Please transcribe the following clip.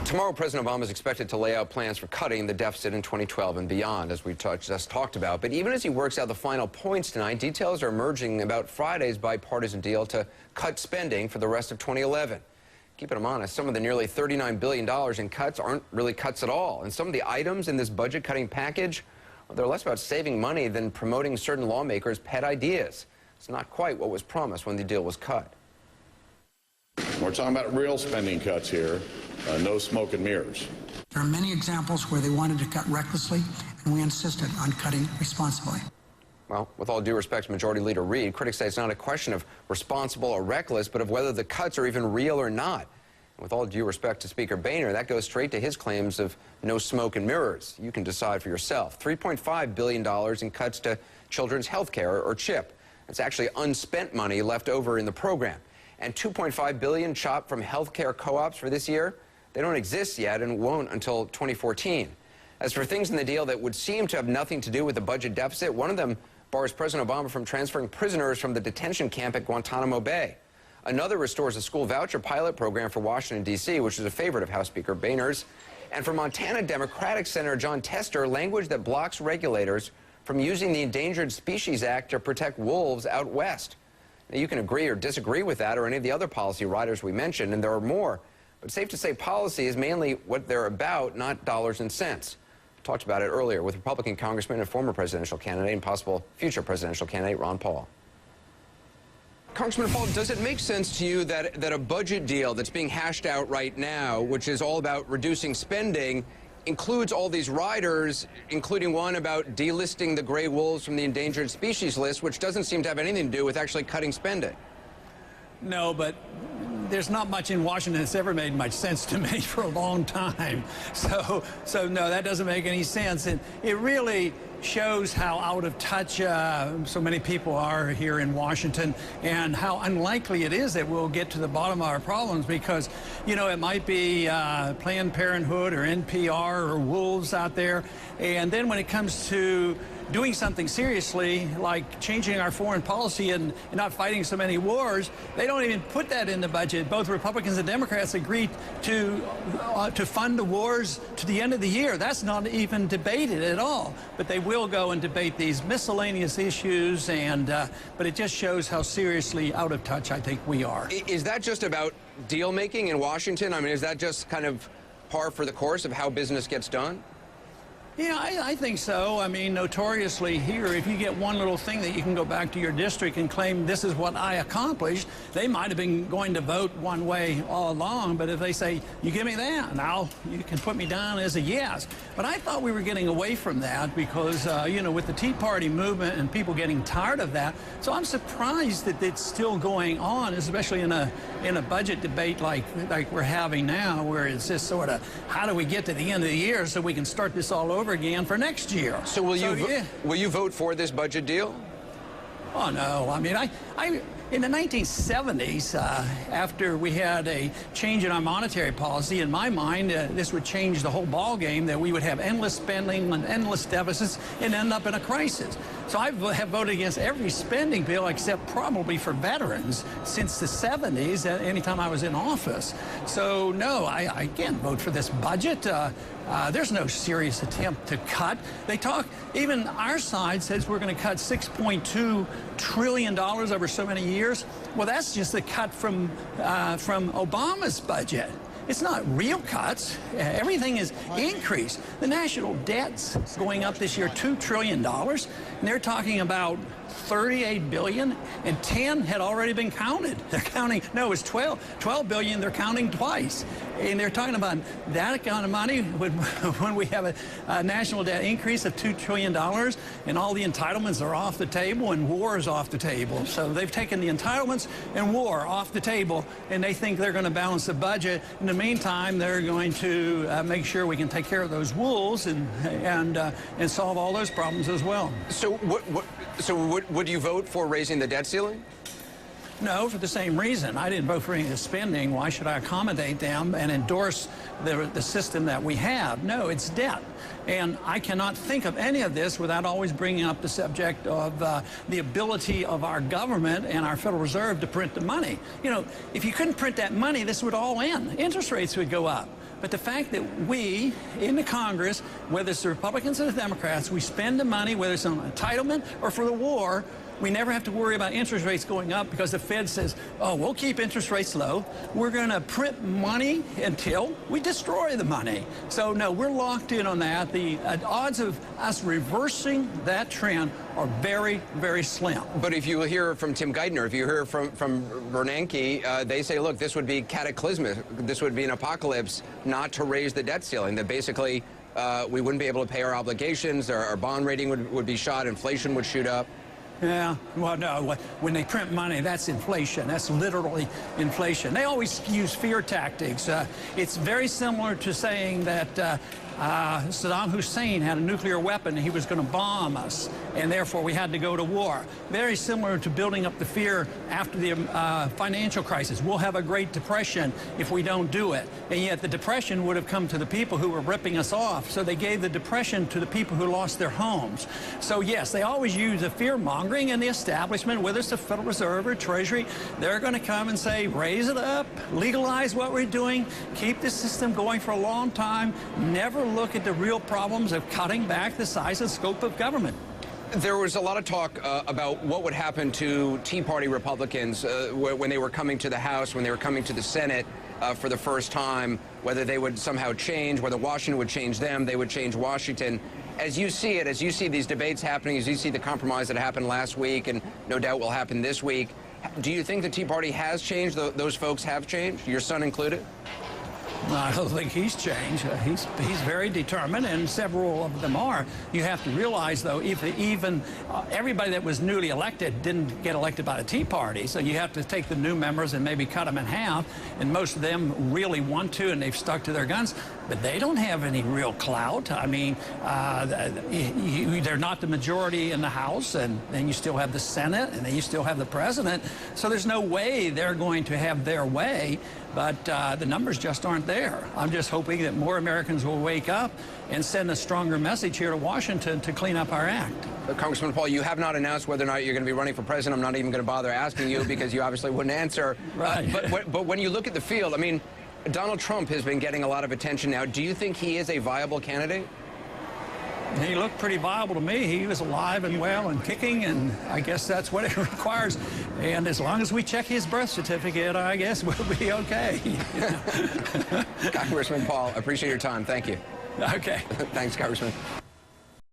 Tomorrow, President Obama is expected to lay out plans for cutting the deficit in 2012 and beyond, as we just talked about. But even as he works out the final points tonight, details are emerging about Friday's bipartisan deal to cut spending for the rest of 2011. Keeping them honest, some of the nearly $39 billion in cuts aren't really cuts at all. And some of the items in this budget-cutting package, well, they're less about saving money than promoting certain lawmakers' pet ideas. It's not quite what was promised when the deal was cut. We're talking about real spending cuts here, no smoke and mirrors. There are many examples where they wanted to cut recklessly, and we insisted on cutting responsibly. Well, with all due respect to Majority Leader Reid, critics say it's not a question of responsible or reckless, but of whether the cuts are even real or not. And with all due respect to Speaker Boehner, that goes straight to his claims of no smoke and mirrors. You can decide for yourself. $3.5 billion in cuts to children's health care, or CHIP. It's actually unspent money left over in the program. And $2.5 billion chopped from health care co-ops for this year. They don't exist yet and won't until 2014. As for things in the deal that would seem to have nothing to do with the budget deficit, one of them bars President Obama from transferring prisoners from the detention camp at Guantanamo Bay. Another restores a school voucher pilot program for Washington, D.C., which is a favorite of House Speaker Boehner's. And for Montana Democratic Senator John Tester, language that blocks regulators from using the Endangered Species Act to protect wolves out west. Now, you can agree or disagree with that or any of the other policy riders we mentioned, and there are more. But safe to say policy is mainly what they're about, not dollars and cents. Talked about it earlier with Republican Congressman and former presidential candidate and possible future presidential candidate Ron Paul. Congressman Paul, does it make sense to you that a budget deal that's being hashed out right now, which is all about reducing spending, includes all these riders, including one about delisting the gray wolves from the endangered species list, which doesn't seem to have anything to do with actually cutting spending? No, but there's not much in Washington that's ever made much sense to me for a long time. So no, that doesn't make any sense. And it really shows how out of touch so many people are here in Washington, and how unlikely it is that we'll get to the bottom of our problems, because, you know, it might be Planned Parenthood or NPR or wolves out there, and then when it comes to doing something seriously, like changing our foreign policy and not fighting so many wars, they don't even put that in the budget. Both Republicans and Democrats agreed to fund the wars to the end of the year. That's not even debated at all. But they will go and debate these miscellaneous issues, and but it just shows how seriously out of touch I think we are. Is that just about deal making in Washington? I mean, is that just kind of par for the course of how business gets done? Yeah, I think so. I mean, notoriously here, if you get one little thing that you can go back to your district and claim this is what I accomplished, they might have been going to vote one way all along, but if they say, you give me that, now you can put me down as a yes. But I thought we were getting away from that because, you know, with the Tea Party movement and people getting tired of that, so I'm surprised that it's still going on, especially in a budget debate like we're having now, where it's just sort of, how do we get to the end of the year so we can start this all over again for next year? So will you vote for this budget deal? Oh no, I mean, in the 1970s, after we had a change in our monetary policy, in my mind, this would change the whole ball game, that we would have endless spending and endless deficits and end up in a crisis. So I have voted against every spending bill except probably for veterans since the 70s, anytime I was in office. So no, I can't vote for this budget. There's no serious attempt to cut. They talk, even our side says we're going to cut $6.2 trillion over so many years. Well, that's just a cut from Obama's budget. It's not real cuts. Everything is increased. The national debt's going up this year $2 trillion, and they're talking about $38 billion, and 10 had already been counted. They're counting, no, it's 12 billion, they're counting twice. And they're talking about that kind of money when we have a national debt increase of $2 trillion, and all the entitlements are off the table and war is off the table. So they've taken the entitlements and war off the table, and they think they're going to balance the budget. In the meantime, they're going to make sure we can take care of those wolves and solve all those problems as well. So would you vote for raising the debt ceiling? No, for the same reason. I didn't vote for any of the spending. Why should I accommodate them and endorse the system that we have? No, it's debt. And I cannot think of any of this without always bringing up the subject of the ability of our government and our Federal Reserve to print the money. You know, if you couldn't print that money, this would all end. Interest rates would go up. But the fact that we, in the Congress, whether it's the Republicans or the Democrats, we spend the money, whether it's on entitlement or for the war, we never have to worry about interest rates going up because the Fed says, oh, we'll keep interest rates low. We're going to print money until we destroy the money. So, no, we're locked in on that. The odds of us reversing that trend are very, very slim. But if you hear from Tim Geithner, if you hear from Bernanke, they say, look, this would be cataclysmic. This would be an apocalypse not to raise the debt ceiling, that basically we wouldn't be able to pay our obligations, our bond rating would be shot, inflation would shoot up. Yeah, well, no, when they print money, that's inflation. That's literally inflation. They always use fear tactics. It's very similar to saying that Saddam Hussein had a nuclear weapon and he was going to bomb us, and therefore we had to go to war. Very similar to building up the fear after the financial crisis. We'll have a Great Depression if we don't do it. And yet the Depression would have come to the people who were ripping us off, so they gave the Depression to the people who lost their homes. So yes, they always use the fear-mongering, and the establishment, whether it's the Federal Reserve or Treasury, they're going to come and say, raise it up, legalize what we're doing, keep the system going for a long time, never look at the real problems of cutting back the size and scope of government. There was a lot of talk about what would happen to Tea Party Republicans when they were coming to the House, when they were coming to the Senate for the first time, whether they would somehow change, whether Washington would change them, they would change Washington. As you see it, as you see these debates happening, as you see the compromise that happened last week and no doubt will happen this week, do you think the Tea Party has changed? Those folks have changed, your son included? I don't think he's changed. He's very determined, and several of them are. You have to realize, though, if even everybody that was newly elected didn't get elected by the Tea Party, so you have to take the new members and maybe cut them in half, and most of them really want to, and they've stuck to their guns, but they don't have any real clout. I mean, they're not the majority in the House, and then you still have the Senate, and then you still have the president, so there's no way they're going to have their way, but the numbers just aren't there. I'm just hoping that more Americans will wake up and send a stronger message here to Washington to clean up our act. Congressman Paul, you have not announced whether or not you're going to be running for president. I'm not even going to bother asking you because you obviously wouldn't answer. Right. But when you look at the field, I mean, Donald Trump has been getting a lot of attention now. Do you think he is a viable candidate? He looked pretty viable to me. He was alive and well and kicking, and I guess that's what it requires. And as long as we check his birth certificate, I guess we'll be okay. Congressman Paul, I appreciate your time. Thank you. Okay. Thanks, Congressman.